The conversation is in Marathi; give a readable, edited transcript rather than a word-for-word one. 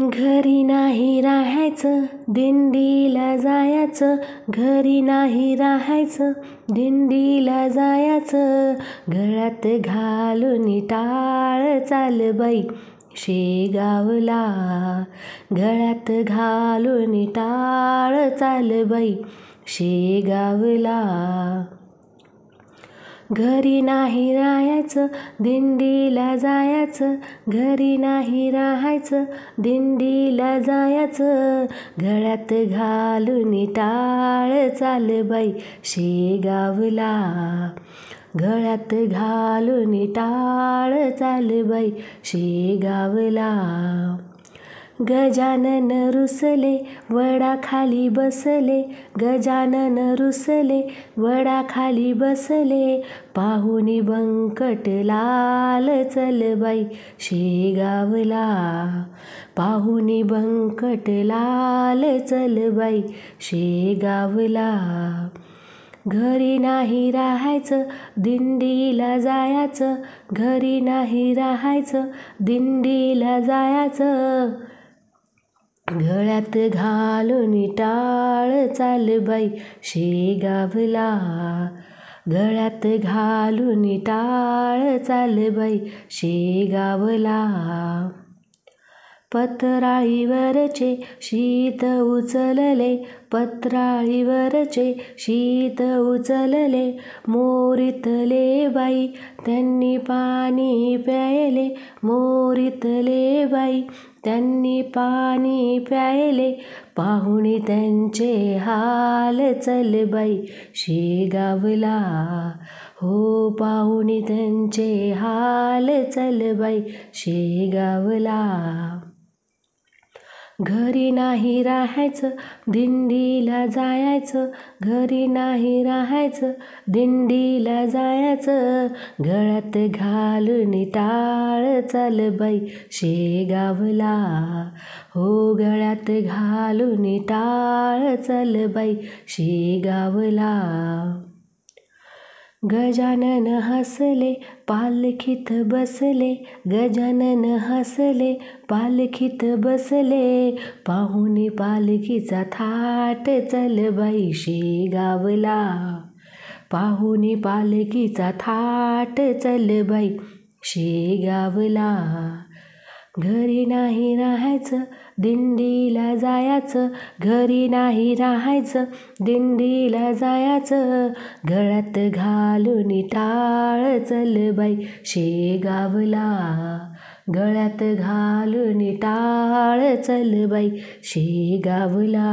घरी नाही राहायचं दिंडीला जायचं, घरी नाही राहायचं दिंडीला जायचं, गळ्यात घालून टाळ चाल बाई शेगावला, गळ्यात घालून टाळ चाल बाई शेगावला. घरी नाही राहायचं दिंडीला जायचं, घरी नाही राहायचं दिंडीला जायचं, गळ्यात घालून टाळ चाल बाई शेगावला, गळ्यात घालून टाळ चाल बाई शेगावला. गजानन रुसले वडाखाली बसले, गजानन रुसले वडाखाली बसले, पाहुणी बंकट लाल चल बाई शेगावला, पाहुणी बंकट लाल चल बाई शेगावला. घरी नाही राहायचं दिंडीला जायचं, घरी नाही राहायचं दिंडीला जायचं, गळ्यात घालून टाळ चाल बाई शेगावला, गळ्यात घालून टाळ चाल बाई शेगावला. पत्राळीवरचे शीत उचलले, पत्राळीवरचे शीत उचलले, मोरीतले बाई त्यांनी पाणी प्यायले, मोरीतले बाई त्यांनी पाणी प्यायले, पाहुणे त्यांचे हाल चल बाई शेगावला, हो पाहुणे त्यांचे हाल चल बाई शेगावला. घरी नाही राहायचं दिंडीला जायचं, घरी नाही राहायचं दिंडीला जायचं, गळ्यात घालून टाळ चाल बाई शेगावला, हो गळ्यात घालून टाळ चाल बाई शेगावला. गजानन हसले पालखीत बसले, गजानन हसले पालखीत बसले, पाहुणे पालखीचा थाट चल बाई शेगावला, पाहुणे पालखीचा थाट चल बाई शेगावला. घरी नाही राहायचं दिंडीला जायचं, घरी नाही राहायचं दिंडीला जायचं, गळ्यात घालून टाळ चल बाई शेगावला, गळ्यात घालून टाळ चल बाई शेगावला.